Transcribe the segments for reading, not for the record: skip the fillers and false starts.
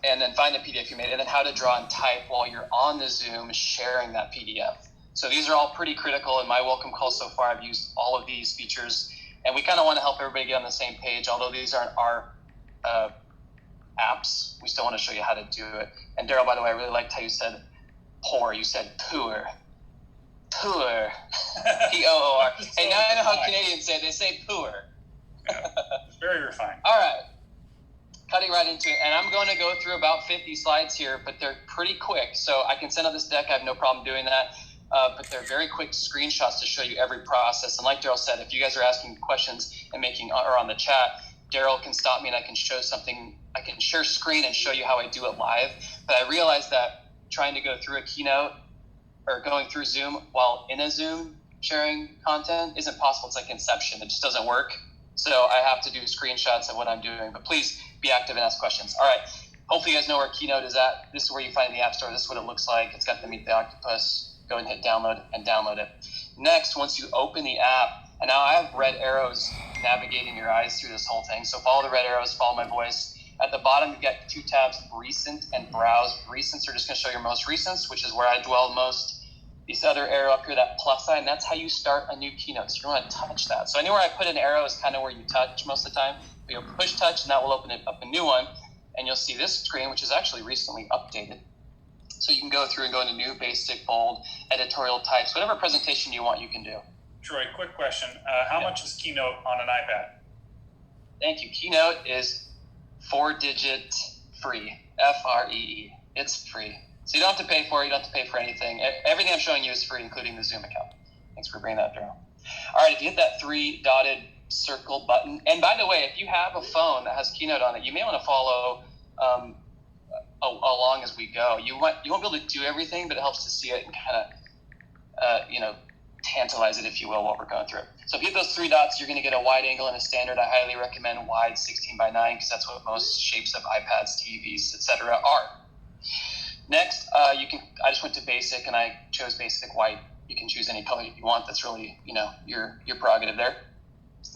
and then find the PDF you made, and then how to draw and type while you're on the Zoom sharing that PDF. So these are all pretty critical in my welcome call so far. I've used all of these features, and we kind of want to help everybody get on the same page. Although these aren't our apps, we still want to show you how to do it. And Daryl, by the way, I really liked how you said poor. You said poor. Poor. P-O-O-R. Hey, now I know how Canadians say it. They say poor. Yeah, very refined. All right. Cutting right into it. And I'm going to go through about 50 slides here, but they're pretty quick. So I can send out this deck. I have no problem doing that. But they're very quick screenshots to show you every process. And like Daryl said, if you guys are asking questions and or on the chat, Daryl can stop me and I can show something. I can share screen and show you how I do it live. But I realized that trying to go through a keynote or going through Zoom while in a Zoom sharing content isn't possible. It's like Inception. It just doesn't work. So I have to do screenshots of what I'm doing. But please be active and ask questions. All right. Hopefully you guys know where Keynote is at. This is where you find the App Store. This is what it looks like. It's got the Meet the Octopus. Go and hit download and download it. Next, once you open the app, and now I have red arrows navigating your eyes through this whole thing. So follow the red arrows, follow my voice. At the bottom, you've got two tabs, Recent and Browse. Recents are just going to show your most recents, which is where I dwell most. This other arrow up here, that plus sign, that's how you start a new keynote. So you want to touch that. So anywhere I put an arrow is kind of where you touch most of the time. But you'll push touch, and that will open up a new one. And you'll see this screen, which is actually recently updated. So you can go through and go into new, basic, bold, editorial types. Whatever presentation you want, you can do. Troy, quick question. How much is Keynote on an iPad? Thank you. Keynote is 4-digit free, F-R-E-E. It's free. So you don't have to pay for it. You don't have to pay for anything. Everything I'm showing you is free, including the Zoom account. Thanks for bringing that through. All right, if you hit that 3-dotted circle button, and by the way, if you have a phone that has Keynote on it, you may want to follow along as we go. You won't be able to do everything, but it helps to see it and kind of, tantalize it, if you will, while we're going through it. So if you hit those 3 dots, you're going to get a wide angle and a standard. I highly recommend wide 16:9 because that's what most shapes of iPads, TVs, etc. are. Next, I just went to basic and I chose basic white. You can choose any color you want. That's really, your prerogative there.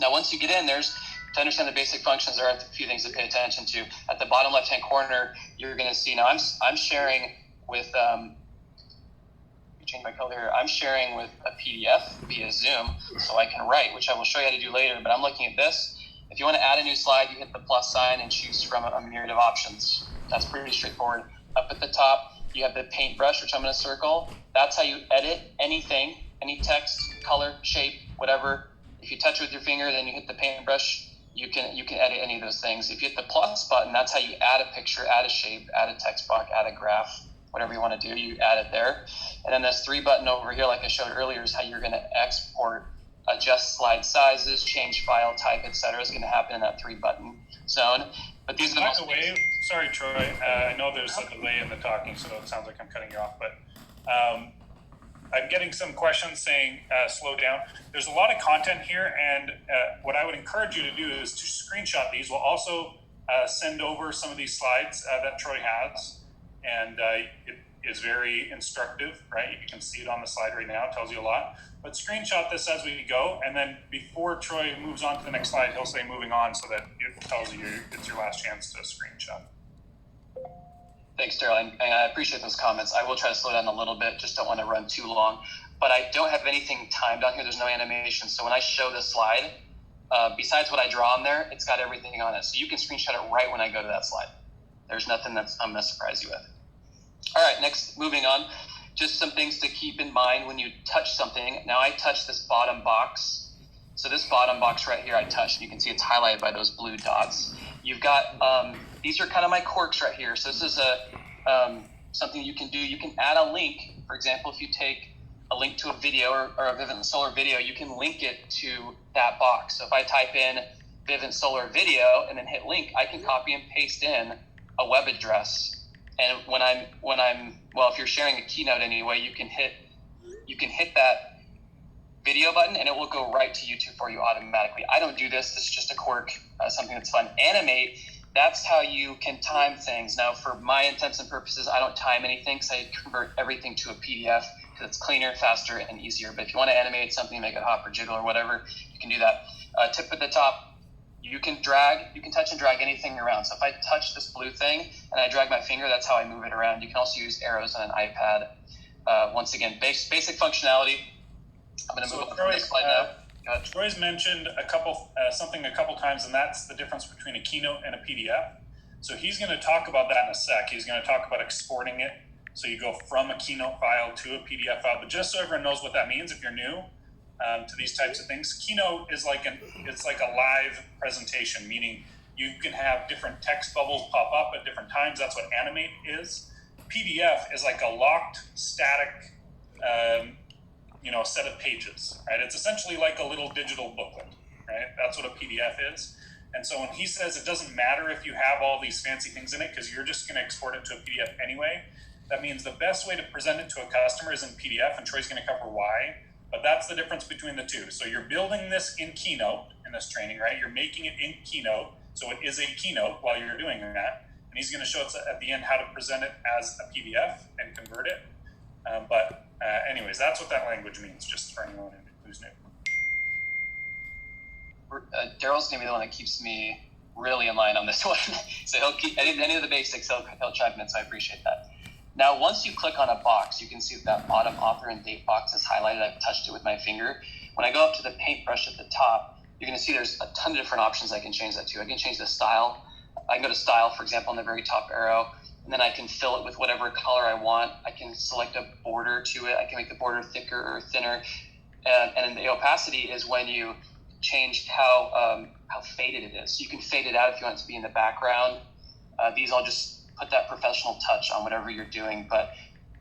Now, once you get in, to understand the basic functions, there are a few things to pay attention to. At the bottom left-hand corner, you're going to see, now I'm sharing with, change my color here. I'm sharing with a PDF via Zoom, so I can write, which I will show you how to do later, but I'm looking at this. If you want to add a new slide, you hit the plus sign and choose from a myriad of options. That's pretty straightforward. Up at the top, you have the paintbrush, which I'm going to circle. That's how you edit anything, any text, color, shape, whatever. If you touch it with your finger, then you hit the paintbrush. You can edit any of those things. If you hit the plus button, that's how you add a picture, add a shape, add a text box, add a graph, whatever you want to do, you add it there. And then this 3 button over here, like I showed earlier, is how you're going to export, adjust slide sizes, change file type, etc. is going to happen in that 3 button zone. But these are the By the way, sorry, Troy, I know there's a delay in the talking, so it sounds like I'm cutting you off, but I'm getting some questions saying slow down. There's a lot of content here, and what I would encourage you to do is to screenshot these. We'll also send over some of these slides that Troy has, and it is very instructive, right? You can see it on the slide right now. It tells you a lot. But screenshot this as we go, and then before Troy moves on to the next slide, he'll say moving on so that it tells you it's your last chance to screenshot. Thanks, Daryl, and I appreciate those comments. I will try to slow down a little bit, just don't want to run too long. But I don't have anything timed on here. There's no animation. So when I show the slide, besides what I draw on there, it's got everything on it. So you can screenshot it right when I go to that slide. There's nothing that I'm going to surprise you with. All right, next, moving on. Just some things to keep in mind when you touch something. Now I touch this bottom box. So this bottom box right here I touched, and you can see it's highlighted by those blue dots. You've got, these are kind of my quirks right here. So this is something you can do. You can add a link. For example, if you take a link to a video or a Vivint Solar video, you can link it to that box. So if I type in Vivint Solar video and then hit link, I can copy and paste in a web address. And if you're sharing a keynote anyway, you can hit that video button and it will go right to YouTube for you automatically. I don't do this. This is just a quirk, something that's fun. Animate, that's how you can time things. Now, for my intents and purposes, I don't time anything because I convert everything to a PDF because it's cleaner, faster, and easier. But if you want to animate something, make it hop or jiggle or whatever, you can do that. Tip at the top, you can touch and drag anything around. So if I touch this blue thing and I drag my finger, that's how I move it around. You can also use arrows on an iPad. Once again, basic functionality. I'm going to move on to the next slide now. Troy's mentioned something a couple times, and that's the difference between a Keynote and a PDF. So he's going to talk about that in a sec. He's going to talk about exporting it. So you go from a Keynote file to a PDF file. But just so everyone knows what that means, if you're new to these types of things, Keynote is it's like a live presentation, meaning you can have different text bubbles pop up at different times. That's what Animate is. PDF is like a locked, static, set of pages, right? It's essentially like a little digital booklet, right? That's what a PDF is. And so when he says it doesn't matter if you have all these fancy things in it because you're just going to export it to a PDF anyway, that means the best way to present it to a customer is in PDF, and Troy's going to cover why. But that's the difference between the two. So you're building this in Keynote in this training, right? You're making it in Keynote, so it is a Keynote while you're doing that. And he's going to show us at the end how to present it as a PDF and convert it. Anyways, that's what that language means, just for anyone who's new. Daryl's going to be the one that keeps me really in line on this one. So he'll keep any of the basics, he'll chime in, so I appreciate that. Now, once you click on a box, you can see that bottom author and date box is highlighted. I've touched it with my finger. When I go up to the paintbrush at the top, you're going to see there's a ton of different options I can change that to. I can change the style. I can go to style, for example, on the very top arrow, and then I can fill it with whatever color I want. I can select a border to it. I can make the border thicker or thinner. And the opacity is when you change how faded it is. So you can fade it out if you want it to be in the background. These I'll just put that professional touch on whatever you're doing. But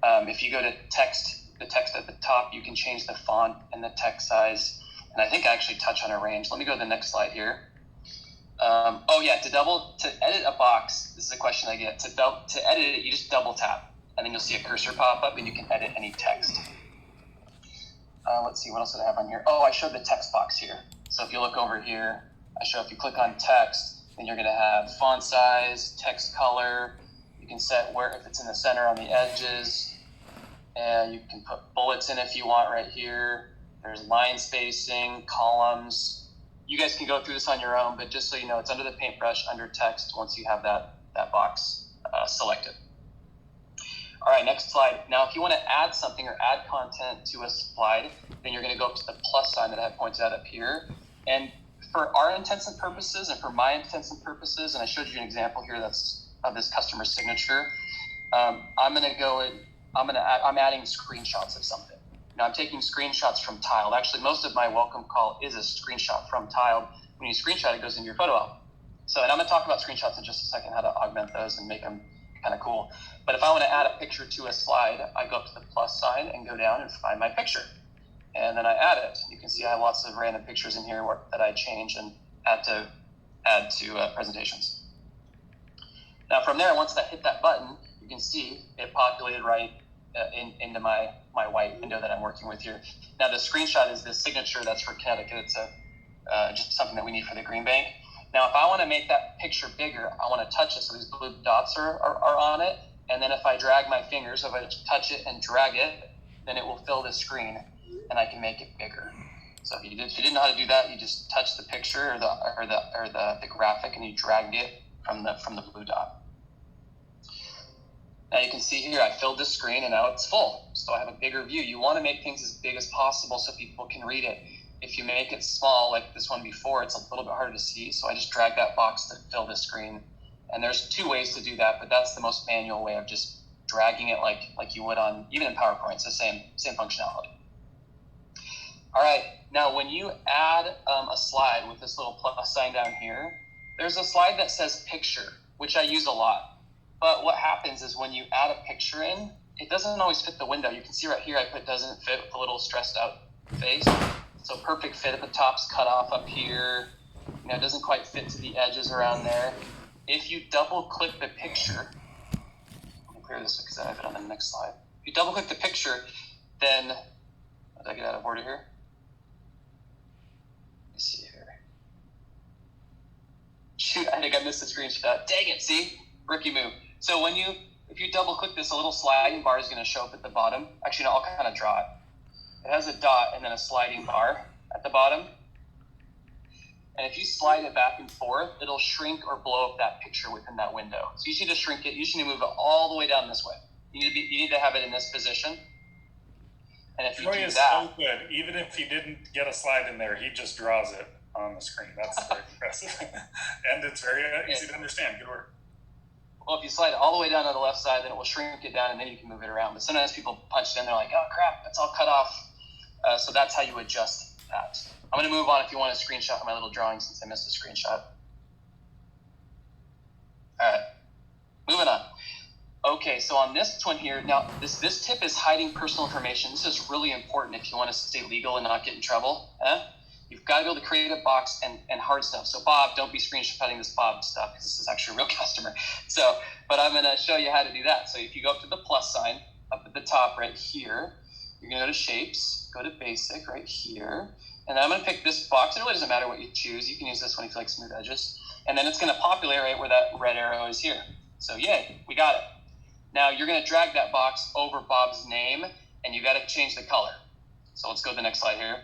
if you go to text, the text at the top, you can change the font and the text size. And I think I actually touch on a range. Let me go to the next slide here. To edit a box, this is a question I get. To edit it, you just double tap, and then you'll see a cursor pop up, and you can edit any text. Let's see, what else did I have on here? Oh, I showed the text box here. So if you look over here, if you click on text, then you're going to have font size, text color. You can set if it's in the center on the edges, and you can put bullets in if you want right here. There's line spacing, columns. You guys can go through this on your own, but just so you know, it's under the paintbrush, under text, once you have that box selected. All right, next slide. Now, if you want to add something or add content to a slide, then you're going to go up to the plus sign that I have pointed out up here. And for our intents and purposes, and for my intents and purposes, and I showed you an example here that's of this customer signature, I'm adding screenshots of something. Now, I'm taking screenshots from Tiled. Actually, most of my welcome call is a screenshot from Tiled. When you screenshot, it goes into your photo album. And I'm going to talk about screenshots in just a second, how to augment those and make them kind of cool. But if I want to add a picture to a slide, I go up to the plus sign and go down and find my picture. And then I add it. You can see I have lots of random pictures in here that I change and add to presentations. Now, from there, once I hit that button, you can see it populated right into my white window that I'm working with here. Now, the screenshot is the signature that's for Connecticut. It's just something that we need for the Green Bank. Now, if I want to make that picture bigger, I want to touch it so these blue dots are on it. And then if I drag my fingers, if I touch it and drag it, then it will fill the screen and I can make it bigger. So if you didn't know how to do that, you just touch the picture or the graphic and you drag it from the blue dot. Now you can see here, I filled this screen and now it's full. So I have a bigger view. You want to make things as big as possible so people can read it. If you make it small, like this one before, it's a little bit harder to see. So I just drag that box to fill the screen. And there's two ways to do that, but that's the most manual way of just dragging it like you would on, even in PowerPoint. It's the same functionality. All right, now when you add a slide with this little plus sign down here, there's a slide that says picture, which I use a lot. But what happens is when you add a picture in, it doesn't always fit the window. You can see right here I put doesn't fit with a little stressed out face. So perfect fit at the top's cut off up here. It doesn't quite fit to the edges around there. If you double click the picture, let me clear this because I have it on the next slide. If you double click the picture, then, did I get out of order here? Let me see here. Shoot, I think I missed the screenshot. Dang it, see? Rookie move. So if you double click this, a little sliding bar is going to show up at the bottom. Actually, no, I'll kind of draw it. It has a dot and then a sliding bar at the bottom. And if you slide it back and forth, it'll shrink or blow up that picture within that window. So you need to shrink it. You need to move it all the way down this way. You need to have it in this position. And if you Troy do is that, so good. Even if he didn't get a slide in there, he just draws it on the screen. That's very impressive. And it's very easy to understand. Good work. well, if you slide it all the way down to the left side, then it will shrink it down, and then you can move it around. But sometimes people punch it in, they're like, oh, crap, it's all cut off. So that's how you adjust that. I'm going to move on if you want a screenshot of my little drawing since I missed a screenshot. All right, moving on. Okay, so on this one here, now this tip is hiding personal information. This is really important if you want to stay legal and not get in trouble. You've got to be able to create a box and hard stuff. So Bob, don't be screenshotting this Bob stuff because this is actually a real customer. So, but I'm going to show you how to do that. So if you go up to the plus sign up at the top right here, you're going to go to shapes, go to basic right here. And then I'm going to pick this box. It really doesn't matter what you choose. You can use this one if you like smooth edges. And then it's going to populate right where that red arrow is here. So yay, we got it. Now you're going to drag that box over Bob's name, and you got to change the color. So let's go to the next slide here.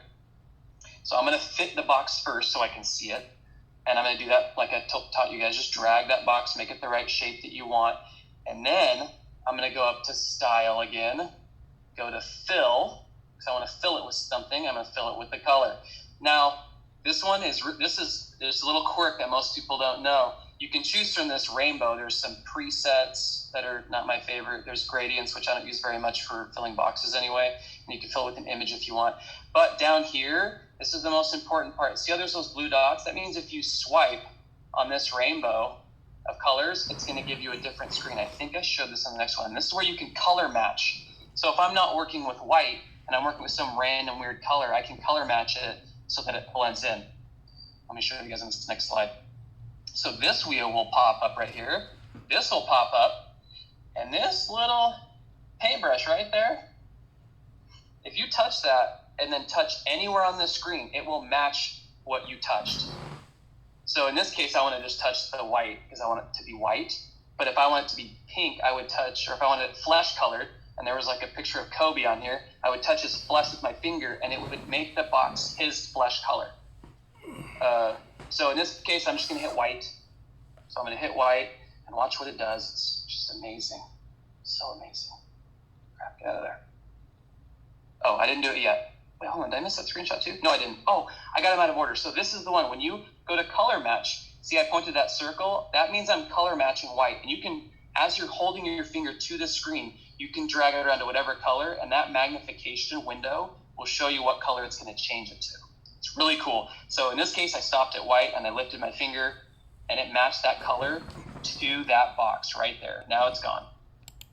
So I'm going to fit the box first so I can see it. And I'm going to do that like I taught you guys. Just drag that box, make it the right shape that you want. And then I'm going to go up to style again, go to fill, because I want to fill it with something. I'm going to fill it with the color. Now, there's a little quirk that most people don't know. You can choose from this rainbow. There's some presets that are not my favorite. There's gradients, which I don't use very much for filling boxes anyway. And you can fill it with an image if you want. But down here, this is the most important part. See how there's those blue dots? That means if you swipe on this rainbow of colors, it's going to give you a different screen. I think I showed this on the next one. This is where you can color match. So if I'm not working with white and I'm working with some random weird color, I can color match it so that it blends in. Let me show you guys on this next slide. So this wheel will pop up right here. This will pop up. And this little paintbrush right there, if you touch that and then touch anywhere on the screen, it will match what you touched. So in this case, I want to just touch the white because I want it to be white. But if I want it to be pink, I would touch, or if I wanted it flesh colored, and there was like a picture of Kobe on here, I would touch his flesh with my finger, and it would make the box his flesh color. So in this case, I'm just going to hit white. So I'm going to hit white and watch what it does. It's just amazing. So amazing. Crap, get out of there. Oh, I didn't do it yet. Wait, hold on. Did I miss that screenshot too? No, I didn't. Oh, I got them out of order. So this is the one. When you go to color match, see I pointed that circle? That means I'm color matching white. And you can, as you're holding your finger to the screen, you can drag it around to whatever color, and that magnification window will show you what color it's going to change it to. It's really cool. So in this case, I stopped at white and I lifted my finger and it matched that color to that box right there. Now it's gone.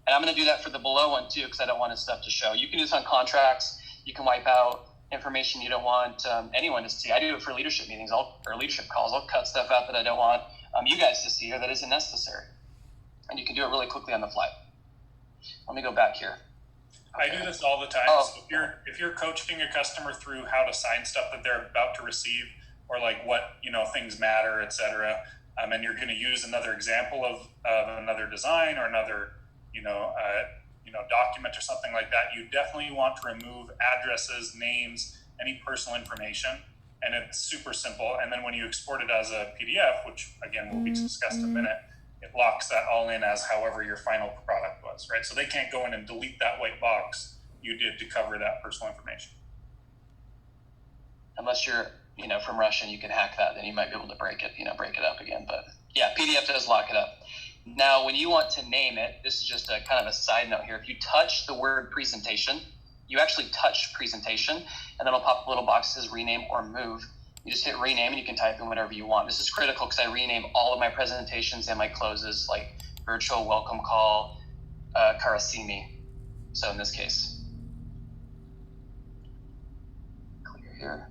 And I'm going to do that for the below one too, because I don't want his stuff to show. You can do this on contracts. You can wipe out information you don't want anyone to see. I do it for leadership meetings or leadership calls. I'll cut stuff out that I don't want you guys to see or that isn't necessary. And you can do it really quickly on the fly. Let me go back here. I do this all the time. Oh. So if you're coaching a customer through how to sign stuff that they're about to receive, or like what things matter, etc., and you're going to use another example of another design or another document or something like that, you definitely want to remove addresses, names, any personal information, and it's super simple. And then when you export it as a PDF, which again will be discussed in a minute, it locks that all in as however your final product was, right? So they can't go in and delete that white box you did to cover that personal information. Unless you're, from Russia and you can hack that, then you might be able to break it up again. But yeah, PDF does lock it up. Now, when you want to name it, this is just a kind of a side note here. If you touch the word presentation, you actually touch presentation, and then it'll pop up a little box that says rename or move. You just hit rename and you can type in whatever you want. This is critical because I rename all of my presentations and my closes, like virtual welcome call, Karasimi. So in this case, clear here.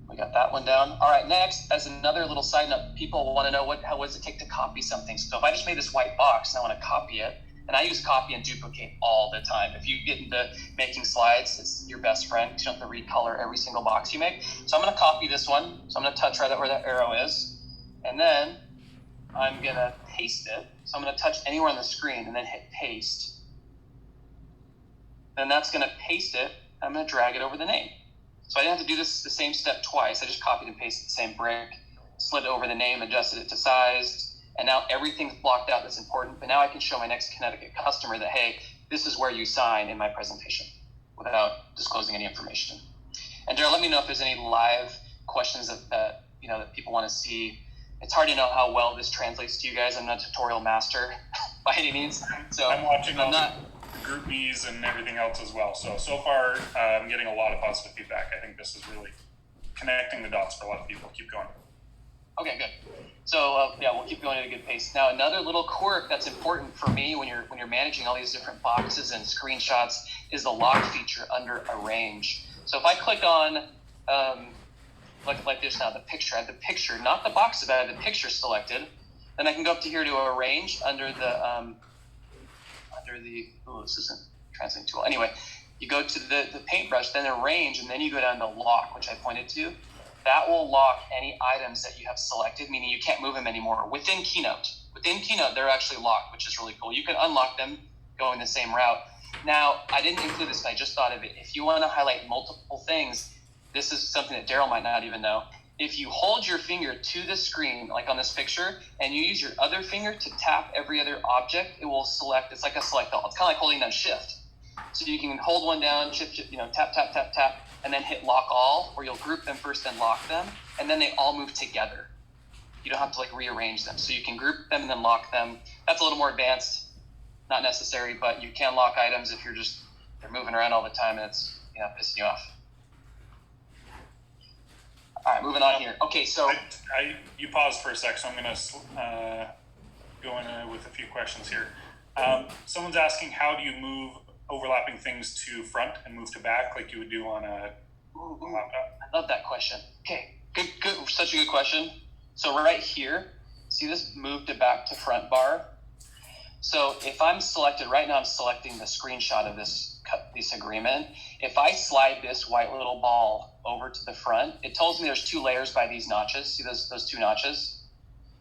We got that one down. All right, next, as another little side note, people want to know what does it take to copy something. So if I just made this white box and I want to copy it, and I use copy and duplicate all the time. If you get into making slides, it's your best friend. You don't have to recolor every single box you make. So I'm going to copy this one. So I'm going to touch right where that arrow is. And then I'm going to paste it. So I'm going to touch anywhere on the screen and then hit paste. Then that's going to paste it. I'm going to drag it over the name. So I didn't have to do the same step twice. I just copied and pasted the same brick. slid over the name, adjusted it to size, and now everything's blocked out that's important. But now I can show my next Connecticut customer that, hey, this is where you sign in my presentation without disclosing any information. And Daryl, let me know if there's any live questions that people want to see. It's hard to know how well this translates to you guys. I'm not a tutorial master by any means. So I'm watching all the group me's and everything else as well. So far, I'm getting a lot of positive feedback. I think this is really connecting the dots for a lot of people. Keep going. Okay, good. So we'll keep going at a good pace. Now, another little quirk that's important for me when you're managing all these different boxes and screenshots is the lock feature under Arrange. So if I click on like this now, the picture, I have the picture, not the boxes, but I have the picture selected. Then I can go up to here to Arrange under the this isn't translating tool. Anyway, you go to the paintbrush, then Arrange, and then you go down to Lock, which I pointed to. That will lock any items that you have selected, meaning you can't move them anymore within Keynote. Within Keynote, they're actually locked, which is really cool. You can unlock them going the same route. Now, I didn't include this, but I just thought of it. If you want to highlight multiple things, this is something that Daryl might not even know. If you hold your finger to the screen, like on this picture, and you use your other finger to tap every other object, it will select. It's like a select all. It's kind of like holding down Shift. So you can hold one down, shift, tap, tap, tap, tap, and then hit Lock All, or you'll group them first, then lock them, and then they all move together. You don't have to rearrange them. So you can group them and then lock them. That's a little more advanced, not necessary, but you can lock items if they're moving around all the time and it's pissing you off. All right, moving on here. Okay, so you paused for a sec, so I'm going to go in with a few questions here. Someone's asking, how do you move overlapping things to front and move to back like you would do on a laptop? I love that question. Okay, good, such a good question. So right here, see this move to back to front bar? So if I'm selected, right now I'm selecting the screenshot of this agreement. If I slide this white little ball over to the front, it tells me there's 2 layers by these notches. See those 2 notches?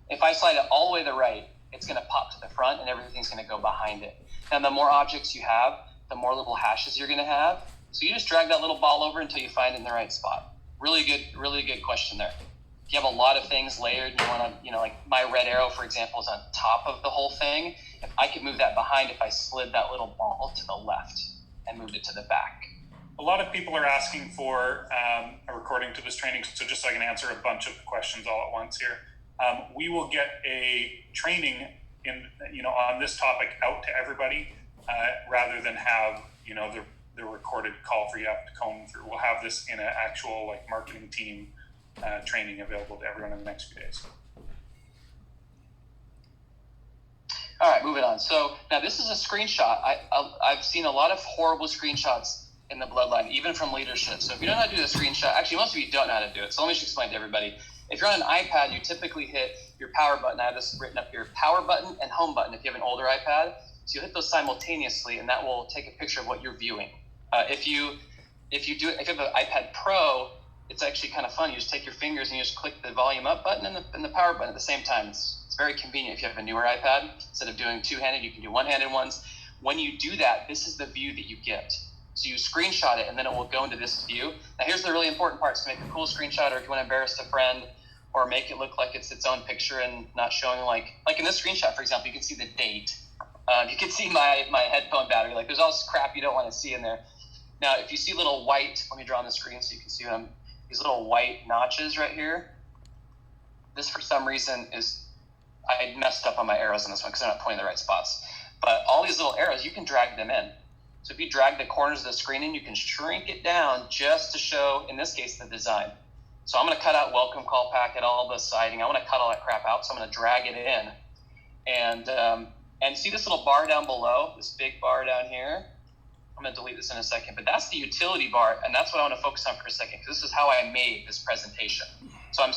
If I slide it all the way to the right, it's going to pop to the front and everything's going to go behind it. Now, the more objects you have, the more little hashes you're going to have. So you just drag that little ball over until you find it in the right spot. Really good question there. If you have a lot of things layered and you want to, like my red arrow, for example, is on top of the whole thing. If I could move that behind, if I slid that little ball to the left and moved it to the back. A lot of people are asking for a recording to this training, so just so I can answer a bunch of questions all at once here. We will get a training on this topic out to everybody rather than have the recorded call for you have to comb through. We'll have this in an actual marketing team training available to everyone in the next few days. All right, moving on. So now this is a screenshot. I've seen a lot of horrible screenshots in the bloodline, even from leadership. So if you don't know how to do the screenshot, actually most of you don't know how to do it. So let me just explain to everybody. If you're on an iPad, you typically hit your power button. I have this written up here, power button and home button if you have an older iPad. So you hit those simultaneously, and that will take a picture of what you're viewing. If you have an iPad Pro, it's actually kind of fun. You just take your fingers and you just click the volume up button and the power button at the same time. It's very convenient if you have a newer iPad. Instead of doing two-handed, you can do one-handed ones. When you do that, this is the view that you get. So you screenshot it, and then it will go into this view. Now, here's the really important part. To make a cool screenshot, or if you want to embarrass a friend, or make it look like it's its own picture and not showing like in this screenshot, for example, you can see the date. You can see my headphone battery. There's all this crap you don't want to see in there. Now, if you see little white, let me draw on the screen so you can see these little white notches right here. This, for some reason, I messed up on my arrows on this one because I'm not pointing the right spots. But all these little arrows, you can drag them in. So if you drag the corners of the screen in, you can shrink it down just to show, in this case, the design. So I'm going to cut out welcome call packet, all the siding. I want to cut all that crap out, so I'm going to drag it in. And see this little bar down below, this big bar down here? I'm going to delete this in a second, but that's the utility bar, and that's what I want to focus on for a second, because this is how I made this presentation. So I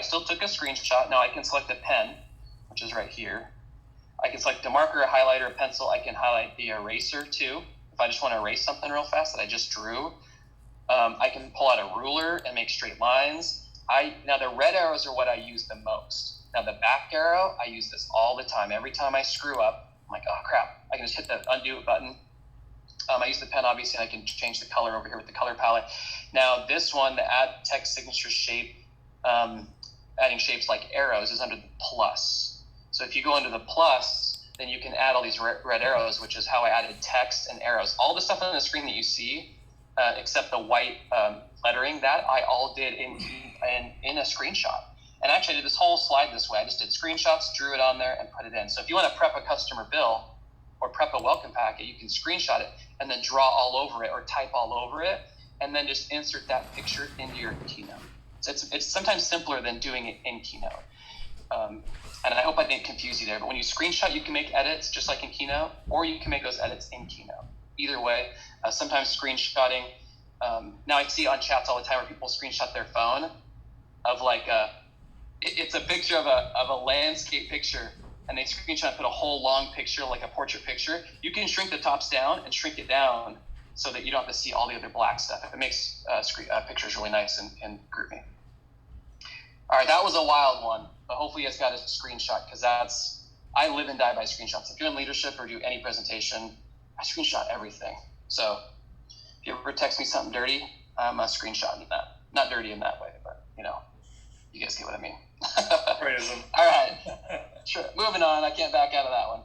still took a screenshot. Now I can select a pen, which is right here. I can select a marker, a highlighter, a pencil. I can highlight the eraser too, if I just want to erase something real fast that I just drew. I can pull out a ruler and make straight lines. Now the red arrows are what I use the most. Now the back arrow, I use this all the time. Every time I screw up, I'm like, oh crap, I can just hit the undo button. I use the pen, obviously, and I can change the color over here with the color palette. Now this one, the add text signature shape, adding shapes like arrows is under the plus. So if you go under the plus, then you can add all these red arrows, which is how I added text and arrows. All the stuff on the screen that you see, except the white lettering, that I all did in a screenshot. And actually, I did this whole slide this way. I just did screenshots, drew it on there, and put it in. So if you want to prep a customer bill or prep a welcome packet, you can screenshot it and then draw all over it or type all over it, and then just insert that picture into your Keynote. So it's sometimes simpler than doing it in Keynote. And I hope I didn't confuse you there, but when you screenshot, you can make edits just like in Keynote, or you can make those edits in Keynote. Either way, sometimes screenshotting. Now I see on chats all the time where people screenshot their phone of like it's a picture of a landscape picture, and they screenshot and put a whole long picture, like a portrait picture. You can shrink the tops down and shrink it down so that you don't have to see all the other black stuff. It makes pictures really nice and GroupMe. All right, that was a wild one, but hopefully you guys got a screenshot, because I live and die by screenshots. If you're in leadership or do any presentation, I screenshot everything. So if you ever text me something dirty, I'm screenshotting that. Not dirty in that way, but you guys get what I mean. Praise them. All right, sure. Moving on. I can't back out of that one.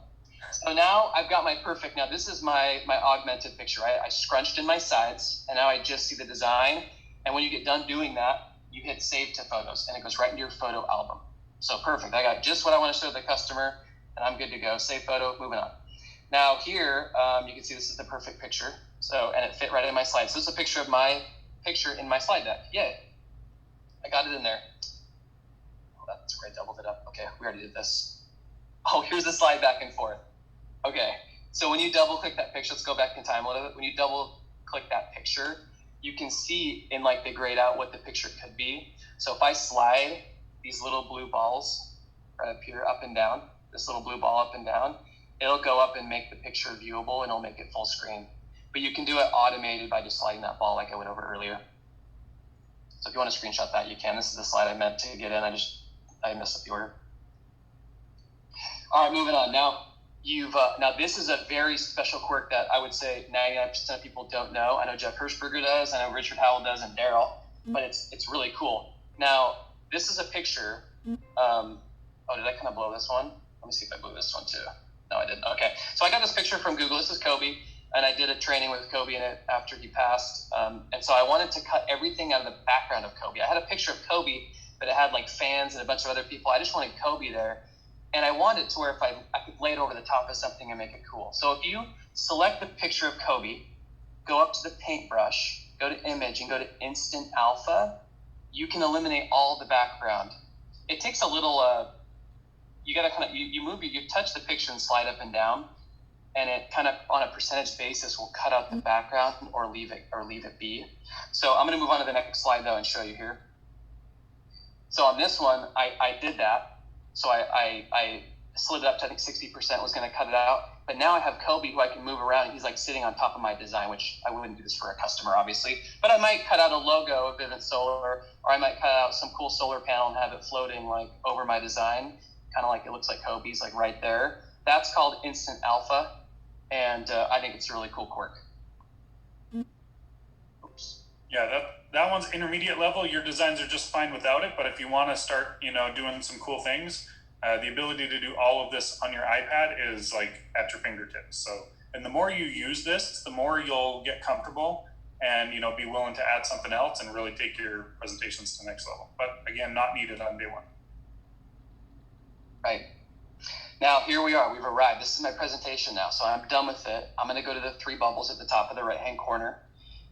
So now I've got my perfect. Now this is my augmented picture. Right? I scrunched in my sides, and now I just see the design. And when you get done doing that, you hit Save to Photos, and it goes right into your photo album. So perfect. I got just what I want to show the customer, and I'm good to go. Save photo. Moving on. Now here, you can see this is the perfect picture. So, and it fit right in my slide. So this is a picture of my picture in my slide deck. Yay! I got it in there. Oh, that's great. Doubled it up. Okay, we already did this. Oh, here's the slide back and forth. Okay, so when you double click that picture, let's go back in time a little bit. When you double click that picture, you can see in like the grayed out what the picture could be. So if I slide these little blue balls right up here, up and down, this little blue ball up and down, it'll go up and make the picture viewable, and it'll make it full screen. But you can do it automated by just sliding that ball like I went over earlier. So if you want to screenshot that, you can. This is the slide I meant to get in. I messed up the order. All right, moving on. Now now this is a very special quirk that I would say 99% of people don't know. I know Jeff Hirschberger does. I know Richard Howell does, and Daryl. But it's really cool. Now this is a picture. Oh, did I kind of blow this one? Let me see if I blew this one too. No, I didn't. Okay, so I got this picture from Google. This is Kobe, and I did a training with Kobe in it after he passed. And so I wanted to cut everything out of the background of Kobe. I had a picture of Kobe, but it had like fans and a bunch of other people. I just wanted Kobe there. And I wanted it to where if I could lay it over the top of something and make it cool. So if you select the picture of Kobe, go up to the paintbrush, go to image, and go to instant alpha, you can eliminate all the background. It takes a little, you got to kind of, you touch the picture and slide up and down, and it kind of on a percentage basis will cut out the background or leave it be. So I'm going to move on to the next slide though and show you here. So on this one, I did that. So I slid it up to, I think 60% was going to cut it out. But now I have Kobe who I can move around, and he's like sitting on top of my design, which I wouldn't do this for a customer, obviously. But I might cut out a logo of Vivint Solar, or I might cut out some cool solar panel and have it floating like over my design, kind of like it looks like Kobe's like right there. That's called Instant Alpha, and I think it's a really cool quirk. Oops. Yeah, that one's intermediate level. Your designs are just fine without it, but if you want to start, doing some cool things, the ability to do all of this on your iPad is like at your fingertips. So, and the more you use this, the more you'll get comfortable and, be willing to add something else and really take your presentations to the next level. But again, not needed on day one. Right. Now, here we are. We've arrived. This is my presentation now. So I'm done with it. I'm going to go to the three bubbles at the top of the right-hand corner.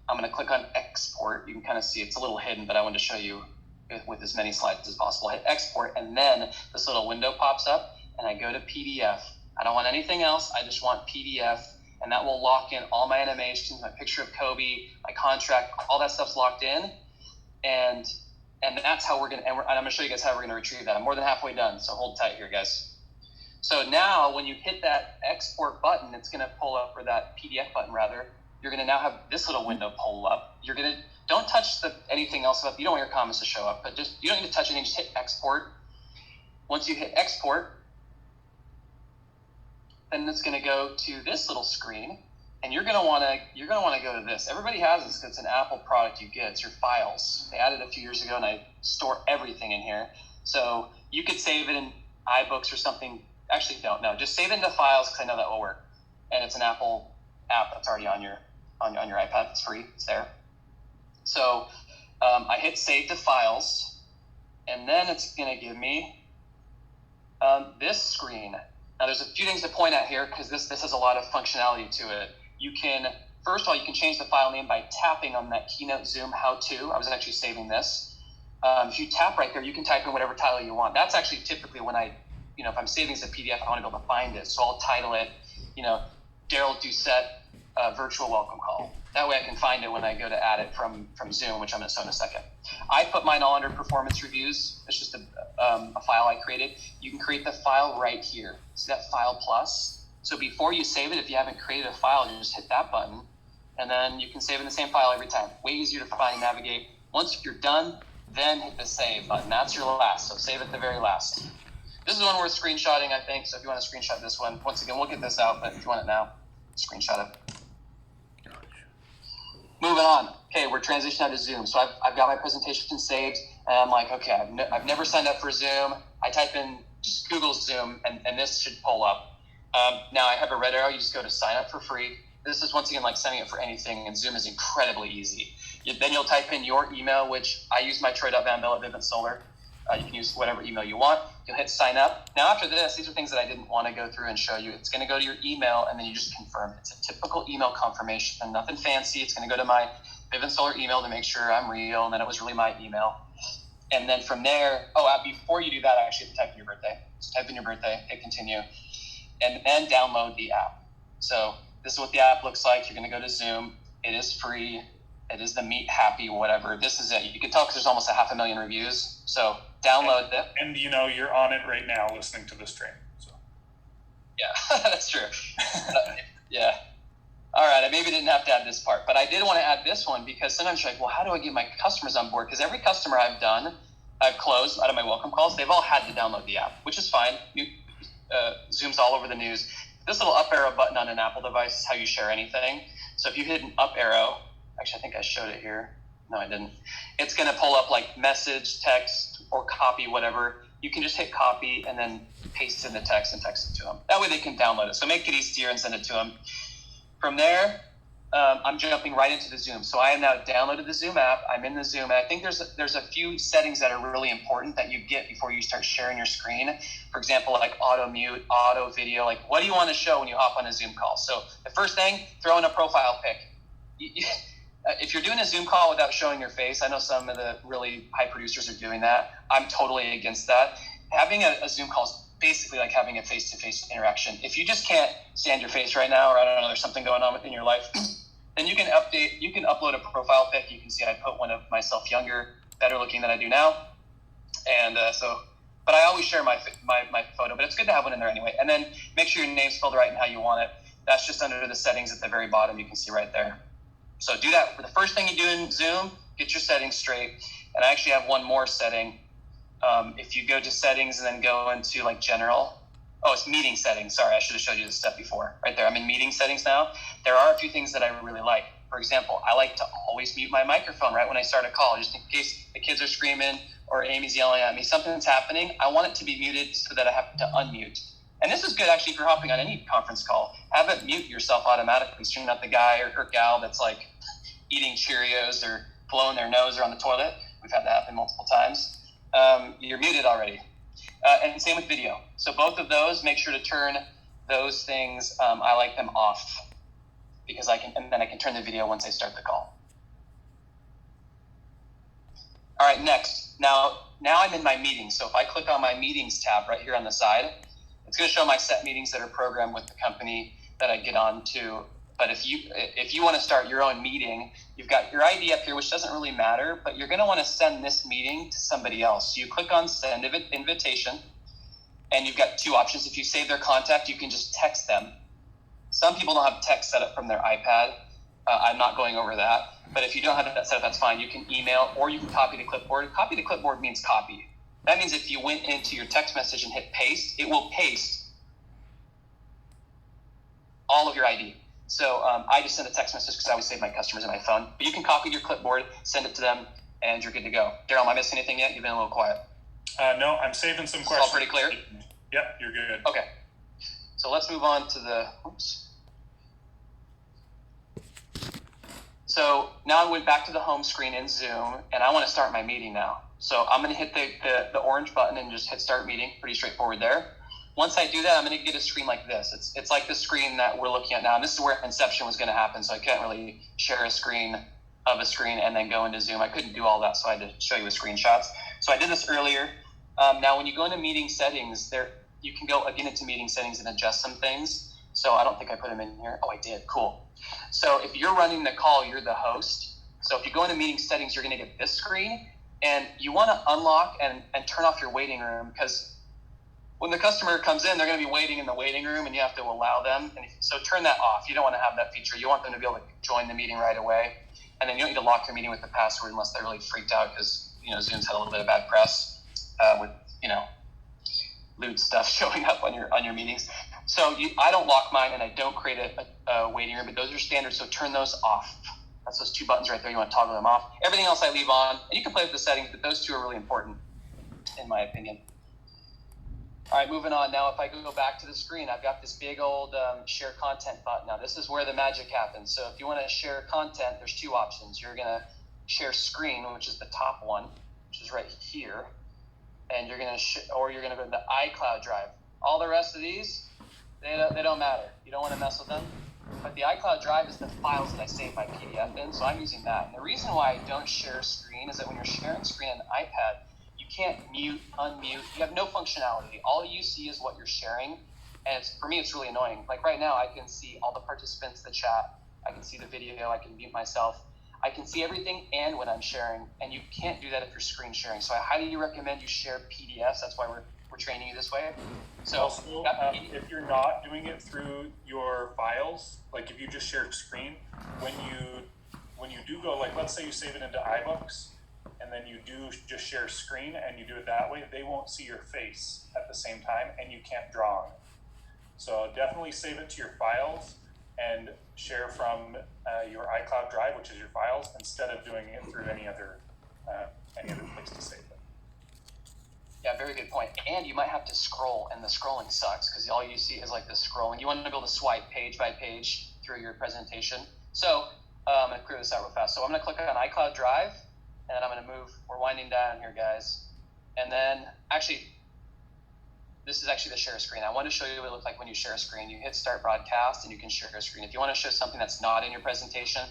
I'm going to click on export. You can kind of see it's a little hidden, but I wanted to show you with as many slides as possible. Hit export, and then this little window pops up, and I go to PDF. I don't want anything else. I just want PDF, and that will lock in all my animations, my picture of Kobe, my contract, all that stuff's locked in, and that's how we're going to, and I'm going to show you guys how we're going to retrieve that. I'm more than halfway done, so hold tight here, guys. So now when you hit that export button, it's going to pull up, or that PDF button rather, you're going to now have this little window pull up. You're going to, don't touch anything else up. You don't want your comments to show up, but you don't need to touch anything. Just hit export. Once you hit export, then it's going to go to this little screen, and you're going to want to go to this. Everybody has this because it's an Apple product you get. It's your files. They added it a few years ago, and I store everything in here. So you could save it in iBooks or something. Actually, don't. No, just save it into files because I know that will work. And it's an Apple app that's already on your iPad. It's free. It's there. So I hit save to files, and then it's going to give me this screen. Now, there's a few things to point out here because this has a lot of functionality to it. You can, first of all, you can change the file name by tapping on that Keynote Zoom how-to. I was actually saving this. If you tap right there, you can type in whatever title you want. That's actually typically when if I'm saving as a PDF, I want to be able to find it. So I'll title it, Daryl Doucette virtual welcome call. That way I can find it when I go to add it from Zoom, which I'm going to show in a second. I put mine all under performance reviews. It's just a file I created. You can create the file right here. See that file plus? So before you save it, if you haven't created a file, you just hit that button, and then you can save in the same file every time. Way easier to find and navigate. Once you're done, then hit the save button. That's your last, so save at the very last. This is one worth screenshotting, I think, so if you want to screenshot this one, once again, we'll get this out, but if you want it now, screenshot it. Moving on. Okay, we're transitioning out to Zoom. So I've got my presentation saved, and I'm like, okay, I've never signed up for Zoom. I type in, just Google Zoom, and this should pull up. Now I have a red arrow. You just go to sign up for free. This is, once again, like signing up for anything, and Zoom is incredibly easy. Then you'll type in your email, which I use my Troy.vanbell at Vivint Solar. You can use whatever email you want. You'll hit sign up. Now after this, these are things that I didn't want to go through and show you. It's going to go to your email, and then you just confirm. It's a typical email confirmation, nothing fancy. It's going to go to my Vivint Solar email to make sure I'm real, and then it was really my email. And then from there, before you do that, I actually have to type in your birthday. So type in your birthday, hit continue, and then download the app. So this is what the app looks like. You're going to go to Zoom. It is free. It is the Meet Happy, whatever. This is it. You can tell because there's almost 500,000 reviews. So download it. And you're on it right now listening to this stream. So. Yeah, that's true. Yeah. All right, I maybe didn't have to add this part, but I did want to add this one because sometimes you're like, well, how do I get my customers on board? Because every customer I've closed out of my welcome calls, they've all had to download the app, which is fine. Zoom's all over the news. This little up arrow button on an Apple device is how you share anything. So if you hit an up arrow, actually, I think I showed it here. No, I didn't. It's going to pull up like message, text, or copy, whatever. You can just hit copy and then paste in the text and text it to them. That way they can download it. So make it easier and send it to them. From there, I'm jumping right into the Zoom. So I have now downloaded the Zoom app. I'm in the Zoom, and I think there's a few settings that are really important that you get before you start sharing your screen. For example, like auto mute, auto video. Like, what do you want to show when you hop on a Zoom call? So the first thing, throw in a profile pic. If you're doing a Zoom call without showing your face, I know some of the really high producers are doing that. I'm totally against that. Having a Zoom call is basically like having a face-to-face interaction. If you just can't stand your face right now, or I don't know, there's something going on in your life, then you can upload a profile pic. You can see I put one of myself younger, better looking than I do now. And but I always share my photo, but it's good to have one in there anyway. And then make sure your name's spelled right and how you want it. That's just under the settings at the very bottom. You can see right there. So do that. For the first thing you do in Zoom, get your settings straight. And I actually have one more setting. If you go to settings and then go into like general, it's meeting settings. Sorry, I should have showed you this step before. Right there, I'm in meeting settings now. There are a few things that I really like. For example, I like to always mute my microphone right when I start a call, just in case the kids are screaming or Amy's yelling at me, something's happening. I want it to be muted so that I have to unmute. And this is good actually for hopping on any conference call. Have it mute yourself automatically, so you're not the guy or gal that's like eating Cheerios or blowing their nose or on the toilet. We've had that happen multiple times. You're muted already. And same with video. So both of those, make sure to turn those things. I like them off because then I can turn the video once I start the call. All right, next. Now I'm in my meetings. So if I click on my meetings tab right here on the side, it's going to show my set meetings that are programmed with the company that I get on to. But if you want to start your own meeting, you've got your ID up here, which doesn't really matter, but you're going to want to send this meeting to somebody else. So you click on send invitation, and you've got two options. If you save their contact, you can just text them. Some people don't have text set up from their iPad. I'm not going over that. But if you don't have that set up, that's fine. You can email or you can copy to clipboard. Copy to clipboard means copy. That means if you went into your text message and hit paste, it will paste all of your ID. So I just send a text message because I always save my customers in my phone. But you can copy your clipboard, send it to them, and you're good to go. Daryl, am I missing anything yet? You've been a little quiet. No, I'm saving some It's questions. all pretty clear? Yep, you're good. Okay. So let's move on to the, oops. So now I went back to the home screen in Zoom, and I want to start my meeting now. So I'm going to hit the orange button and just hit start meeting. Pretty straightforward there. Once I do that, I'm going to get a screen like this. It's like the screen that we're looking at now. And this is where Inception was going to happen. So I can't really share a screen of a screen and then go into Zoom. I couldn't do all that, so I had to show you with screenshots. So I did this earlier. Now, when you go into meeting settings, there you can go again into meeting settings and adjust some things. So I don't think I put them in here. Oh, I did. Cool. So if you're running the call, you're the host. So if you go into meeting settings, you're going to get this screen. And you want to unlock and turn off your waiting room, because when the customer comes in, they're going to be waiting in the waiting room, and you have to allow them. And so turn that off. You don't want to have that feature. You want them to be able to join the meeting right away. And then you don't need to lock your meeting with the password unless they're really freaked out, because Zoom's had a little bit of bad press with lewd stuff showing up on your meetings. So I don't lock mine, and I don't create a waiting room, but those are standard. So turn those off. That's those two buttons right there. You want to toggle them off. Everything else I leave on, and you can play with the settings, but those two are really important, in my opinion. All right, moving on. Now, if I go back to the screen, I've got this big old share content button. Now, this is where the magic happens. So if you want to share content, there's two options. You're going to share screen, which is the top one, which is right here. And you're going to, or you're going to go to the iCloud Drive. All the rest of these, they don't matter. You don't want to mess with them. But the iCloud Drive is the files that I save my PDF in, so I'm using that. And the reason why I don't share screen is that when you're sharing screen on an iPad, you can't mute, unmute. You have no functionality. All you see is what you're sharing, and for me, it's really annoying. Like right now, I can see all the participants, the chat. I can see the video. I can mute myself. I can see everything and when I'm sharing, and you can't do that if you're screen sharing. So I highly recommend you share PDFs. That's why we're training you this way. So also, if you're not doing it through your files, like if you just share screen, when you do go, like let's say you save it into iBooks, and then you do just share screen and you do it that way, they won't see your face at the same time, and you can't draw on it. So definitely save it to your files and share from your iCloud Drive, which is your files, instead of doing it through any other place to save it. Yeah, very good point. And you might have to scroll, and the scrolling sucks because all you see is like the scrolling. You want to be able to swipe page by page through your presentation. So I'm going to clear this out real fast. So I'm going to click on iCloud Drive, and then I'm going to move. We're winding down here, guys. And then actually, this is actually the share screen. I want to show you what it looks like when you share a screen. You hit start broadcast, and you can share a screen. If you want to show something that's not in your presentation,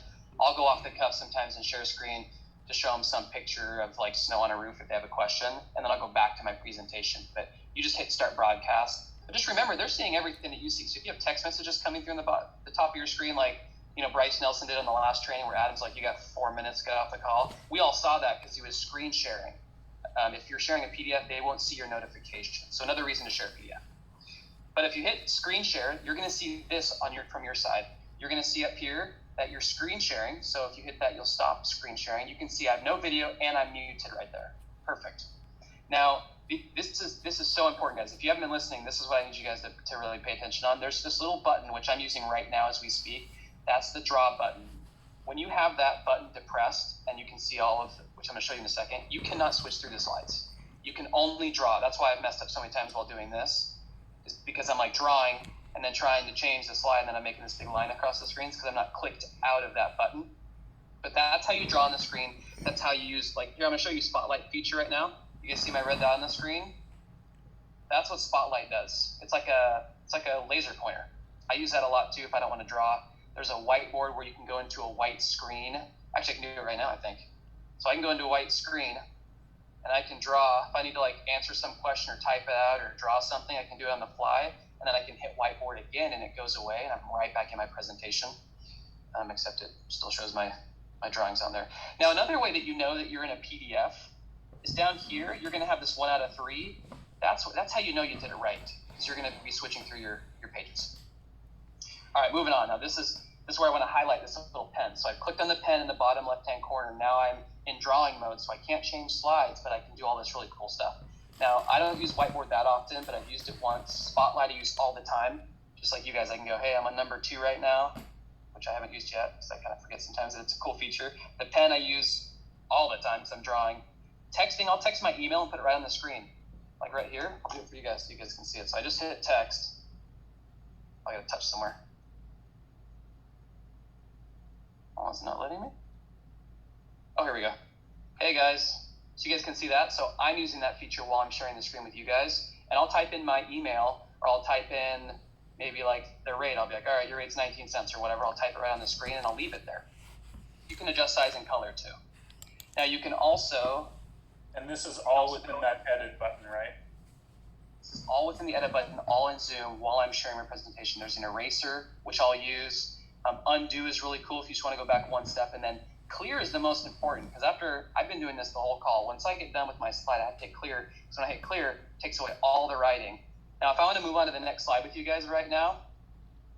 I'll go off the cuff sometimes and share a screen to show them some picture of like snow on a roof if they have a question, and then I'll go back to my presentation. But you just hit start broadcast. But just remember, they're seeing everything that you see. So if you have text messages coming through in the top of your screen, like Bryce Nelson did on the last training where Adam's like, you got 4 minutes to get off the call. We all saw that because he was screen sharing. If you're sharing a PDF, they won't see your notification. So another reason to share a PDF. But if you hit screen share, you're going to see this from your side. You're going to see up here that you're screen sharing. So if you hit that, you'll stop screen sharing. You can see I have no video and I'm muted right there. Perfect. Now, this is so important, guys. If you haven't been listening, this is what I need you guys to really pay attention on. There's this little button, which I'm using right now as we speak. That's the draw button. When you have that button depressed, and you can see all of which I'm going to show you in a second, you cannot switch through the slides. You can only draw. That's why I've messed up so many times while doing this, is because I'm like drawing and then trying to change the slide, and then I'm making this big line across the screens because I'm not clicked out of that button. But that's how you draw on the screen. That's how you use, like, here, I'm going to show you Spotlight feature right now. You guys see my red dot on the screen? That's what Spotlight does. It's like a laser pointer. I use that a lot too if I don't want to draw. There's a whiteboard where you can go into a white screen. Actually, I can do it right now, I think. So I can go into a white screen, and I can draw. If I need to like answer some question or type it out or draw something, I can do it on the fly. And then I can hit whiteboard again, and it goes away, and I'm right back in my presentation. Except it still shows my drawings on there. Now, another way that you know that you're in a PDF is down here. You're going to have this 1 out of 3. That's how you know you did it right, because you're going to be switching through your pages. All right, moving on. Now, this is where I want to highlight this little pen. So I've clicked on the pen in the bottom left-hand corner. Now I'm in drawing mode, so I can't change slides, but I can do all this really cool stuff. Now, I don't use whiteboard that often, but I've used it once. Spotlight I use all the time. Just like you guys, I can go, hey, I'm on number 2 right now, which I haven't used yet because I kind of forget sometimes that it's a cool feature. The pen I use all the time because I'm drawing. Texting, I'll text my email and put it right on the screen. Like right here, I'll do it for you guys so you guys can see it. So I just hit text. I gotta touch somewhere. Oh, it's not letting me? Oh, here we go. Hey guys, so you guys can see that. So I'm using that feature while I'm sharing the screen with you guys. And I'll type in my email, or I'll type in maybe like their rate. I'll be like, all right, your rate's 19 cents or whatever. I'll type it right on the screen and I'll leave it there. You can adjust size and color too. Now you can also... And this is all within that edit button, right? This is all within the edit button, all in Zoom while I'm sharing my presentation. There's an eraser, which I'll use. Undo is really cool if you just want to go back one step. And then clear is the most important, because after I've been doing this the whole call, once I get done with my slide, I have to hit clear. So when I hit clear, it takes away all the writing. Now, if I want to move on to the next slide with you guys right now,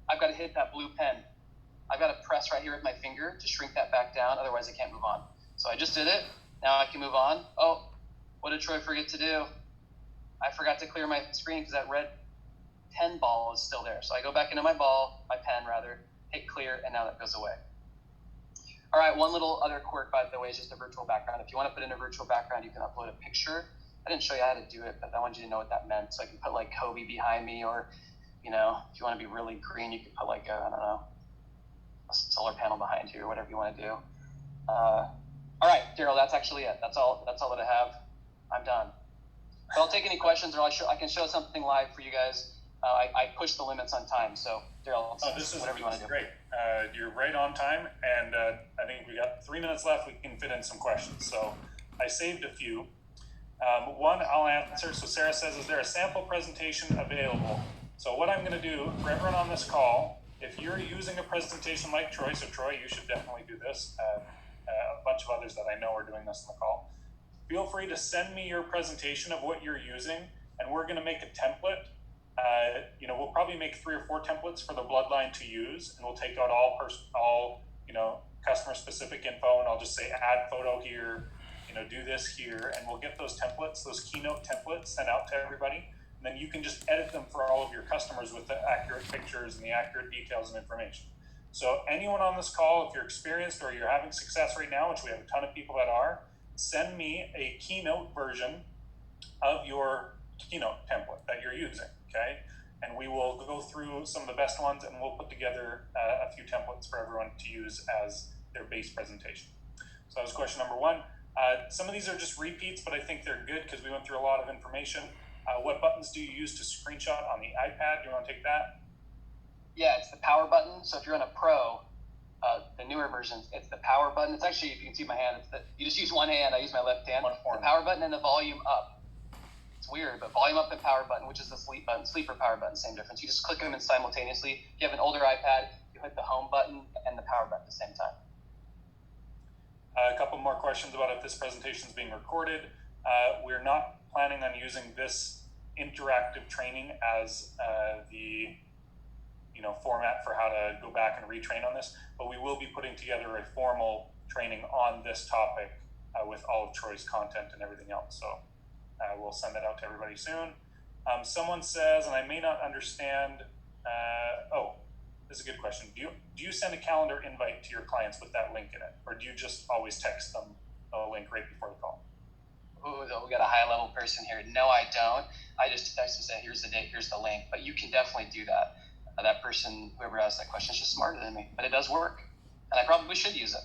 I've got to hit that blue pen. I've got to press right here with my finger to shrink that back down. Otherwise, I can't move on. So I just did it. Now I can move on. Oh, what did Troy forget to do? I forgot to clear my screen because that red pen ball is still there. So I go back into my pen rather, hit clear, and now that goes away. All right, one little other quirk, by the way, is just a virtual background. If you want to put in a virtual background, you can upload a picture. I didn't show you how to do it, but I wanted you to know what that meant. So I can put like Kobe behind me, or, if you want to be really green, you could put like a solar panel behind you, or whatever you want to do. All right, Daryl, that's actually it. That's all that I have. I'm done. But I'll take any questions, or I can show something live for you guys. I push the limits on time, so Daryl, whatever you want to do. Great. You're right on time, and I think we got 3 minutes left. We can fit in some questions. So I saved a few. One I'll answer. So Sarah says, is there a sample presentation available? So what I'm going to do for everyone on this call, if you're using a presentation like Troy, so Troy, you should definitely do this. A bunch of others that I know are doing this on the call. Feel free to send me your presentation of what you're using, and we're going to make a template. We'll probably make 3 or 4 templates for the Bloodline to use, and we'll take out all customer specific info, and I'll just say add photo here, do this here, and we'll get those templates, those keynote templates, sent out to everybody, and then you can just edit them for all of your customers with the accurate pictures and the accurate details and information. So anyone on this call, if you're experienced or you're having success right now, which we have a ton of people that are, send me a keynote version of your keynote template that you're using, okay? And we will go through some of the best ones, and we'll put together a few templates for everyone to use as their base presentation. So that was question number 1. Some of these are just repeats, but I think they're good because we went through a lot of information. What buttons do you use to screenshot on the iPad? Do you want to take that? Yeah, it's the power button. So if you're on a Pro, the newer versions, it's the power button. It's actually, if you can see my hand, you just use one hand. I use my left hand. The power button and the volume up. It's weird, but volume up and power button, which is the sleeper power button, same difference. You just click them in simultaneously. If you have an older iPad, you hit the home button and the power button at the same time. A couple more questions about if this presentation is being recorded. We're not planning on using this interactive training as the format for how to go back and retrain on this, but we will be putting together a formal training on this topic with all of Troy's content and everything else. So we'll send that out to everybody soon. Someone says, and I may not understand, this is a good question. Do you send a calendar invite to your clients with that link in it, or do you just always text them a link right before the call? Ooh, we got a high-level person here. No, I don't. I just text and say, here's the date, here's the link. But you can definitely do that. That person, whoever asked that question, is just smarter than me. But it does work, and I probably should use it.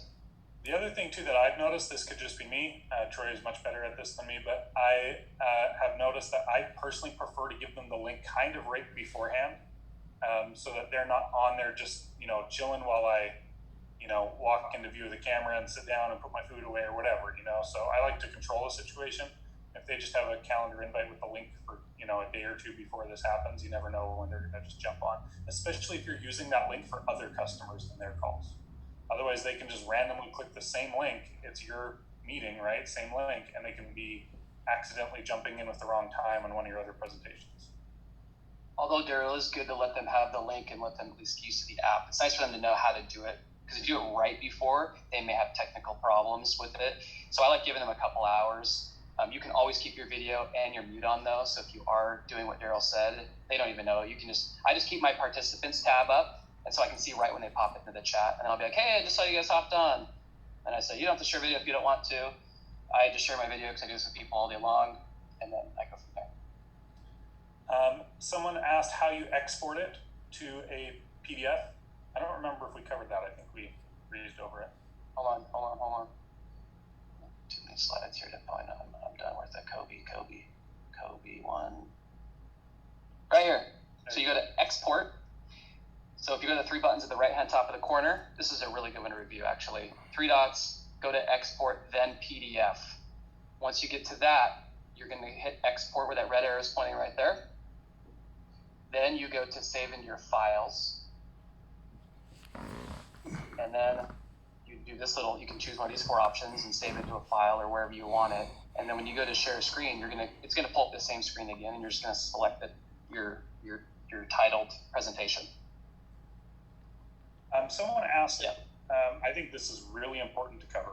The other thing, too, that I've noticed, this could just be me. Troy is much better at this than me, but I have noticed that I personally prefer to give them the link kind of right beforehand, so that they're not on there just, chilling while I, walk into view of the camera and sit down and put my food away or whatever, So I like to control the situation. If they just have a calendar invite with the link for, a day or 2 before this happens, you never know when they're going to just jump on, especially if you're using that link for other customers in their calls. Otherwise, they can just randomly click the same link. It's your meeting, right? Same link, and they can be accidentally jumping in with the wrong time on one of your other presentations. Although, Daryl, it is good to let them have the link and let them at least get used to the app. It's nice for them to know how to do it, because if you do it right before, they may have technical problems with it. So I like giving them a couple hours. You can always keep your video and your mute on, though. So if you are doing what Daryl said, they don't even know. I just keep my participants tab up, and so I can see right when they pop into the chat. And I'll be like, hey, I just saw you guys hopped on. And I say, you don't have to share video if you don't want to. I just share my video because I do this with people all day long, and then I go from there. Someone asked how you export it to a PDF. I don't remember if we covered that. I think we breezed over it. Hold on. Too many slides here to point on. I'm done with the Kobe one. Right here. So you go to export. So if you go to the three buttons at the right-hand top of the corner, this is a really good one to review, actually. 3 dots, go to export, then PDF. Once you get to that, you're going to hit export where that red arrow is pointing right there. Then you go to save into your files. And then you do this little, you can choose one of these 4 options and save it into a file or wherever you want it. And then when you go to share a screen, it's going to pull up the same screen again, and you're just going to select your titled presentation. Someone asked, I think this is really important to cover.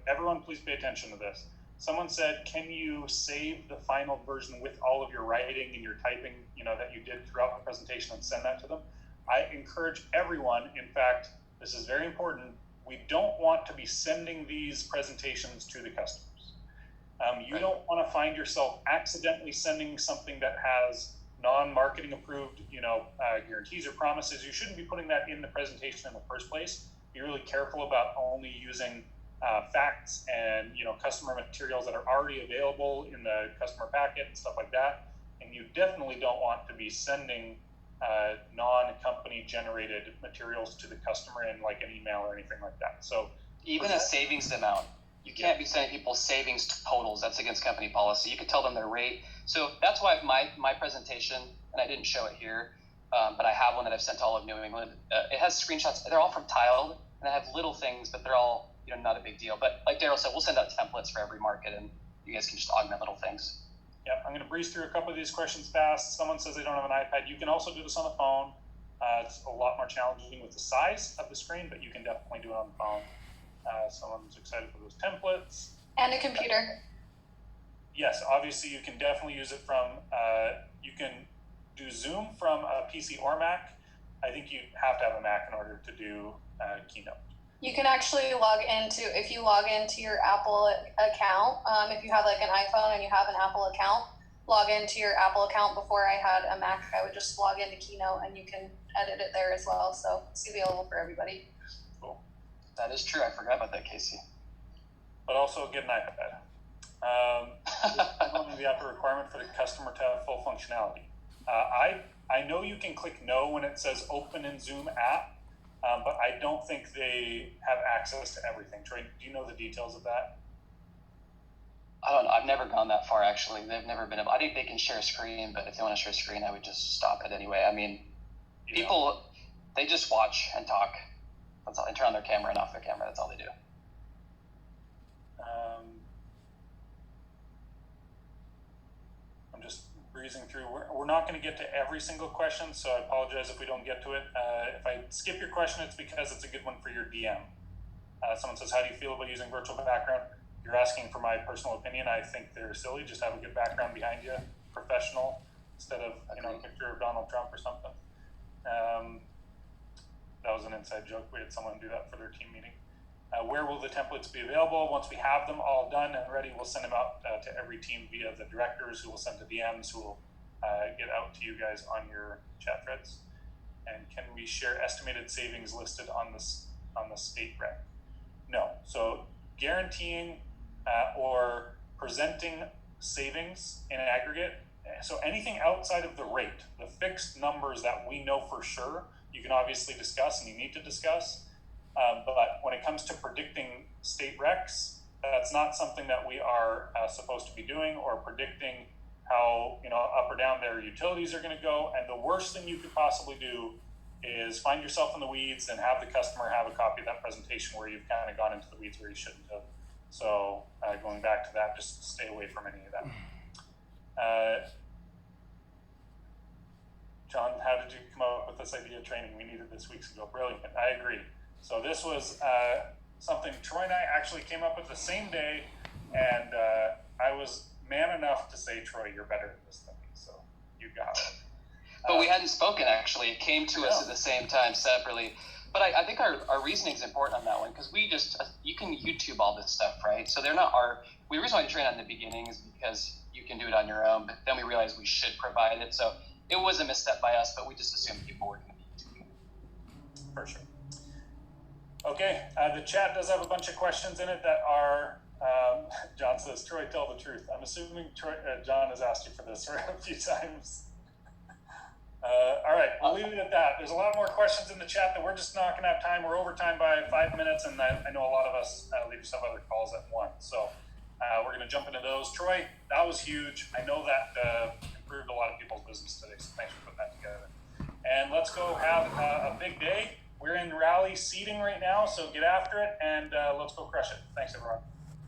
Everyone please pay attention to this. Someone said, can you save the final version with all of your writing and your typing, that you did throughout the presentation and send that to them? I encourage everyone, in fact, this is very important, we don't want to be sending these presentations to the customers. You don't want to find yourself accidentally sending something that has non-marketing approved, guarantees or promises. You shouldn't be putting that in the presentation in the first place. Be really careful about only using facts and customer materials that are already available in the customer packet and stuff like that. And you definitely don't want to be sending non-company generated materials to the customer in like an email or anything like that. So even a savings amount, you can't be sending people savings totals. That's against company policy. You could tell them their rate. So that's why my presentation, and I didn't show it here, but I have one that I've sent to all of New England. It has screenshots. They're all from Tiled, and I have little things, but they're all not a big deal. But like Daryl said, we'll send out templates for every market, and you guys can just augment little things. Yeah, I'm going to breeze through a couple of these questions fast. Someone says they don't have an iPad. You can also do this on the phone. It's a lot more challenging with the size of the screen, but you can definitely do it on the phone. Someone's excited for those templates. And a computer. Yes, obviously you can definitely use it from, you can do Zoom from a PC or Mac. I think you have to have a Mac in order to do Keynote. You can actually if you log into your Apple account, if you have like an iPhone and you have an Apple account, log into your Apple account. Before I had a Mac, I would just log into Keynote and you can edit it there as well. So it's available for everybody. Cool. That is true. I forgot about that, Casey. But also get an iPad. The Apple requirement for the customer to have full functionality. I know you can click no when it says open in Zoom app, but I don't think they have access to everything. Troy, do you know the details of that? I don't know. I've never gone that far, actually. They've never been able. I think they can share a screen, but if they want to share a screen, I would just stop it anyway. I mean, people, they just watch and talk. That's all. And turn on their camera and off their camera. That's all they do. I'm just breezing through. We're not going to get to every single question, so I apologize if we don't get to it. If I skip your question, it's because it's a good one for your DM. Someone says, how do you feel about using virtual background? You're asking for my personal opinion. I think they're silly. Just have a good background behind you, professional, instead of a picture of Donald Trump or something. That was an inside joke. We had someone do that for their team meeting. Where will the templates be available? Once we have them all done and ready, we'll send them out to every team via the directors, who will send to DMs, who will get out to you guys on your chat threads. And can we share estimated savings listed on the state rec? No. So guaranteeing or presenting savings in aggregate. So anything outside of the rate, the fixed numbers that we know for sure, you can obviously discuss and you need to discuss. But when it comes to predicting state recs, that's not something that we are supposed to be doing, or predicting how up or down their utilities are going to go. And the worst thing you could possibly do is find yourself in the weeds and have the customer have a copy of that presentation where you've kind of gone into the weeds where you shouldn't have. So going back to that, just stay away from any of that. John, how did you come up with this idea of training? We needed this weeks ago. Brilliant. I agree. So this was something Troy and I actually came up with the same day, and I was man enough to say, Troy, you're better at this than me, so you got it. But we hadn't spoken, actually. It came to us at the same time separately. But I think our reasoning is important on that one because we just you can YouTube all this stuff, right? So they're not our. We reason why we train on the beginning is because you can do it on your own, but then we realized we should provide it. So it was a misstep by us, but we just assumed people were going to be YouTubing. For sure. Okay, the chat does have a bunch of questions in it that are. John says, "Troy, tell the truth." I'm assuming John has asked you for this a few times. All right, we'll leave it at that. There's a lot more questions in the chat that we're just not going to have time. We're over time by 5 minutes, and I know a lot of us leave some other calls at 1. So we're going to jump into those. Troy, that was huge. I know that improved a lot of people's business today, so thanks for putting that together. And let's go have a big day. We're in rally seating right now, so get after it, and let's go crush it. Thanks, everyone.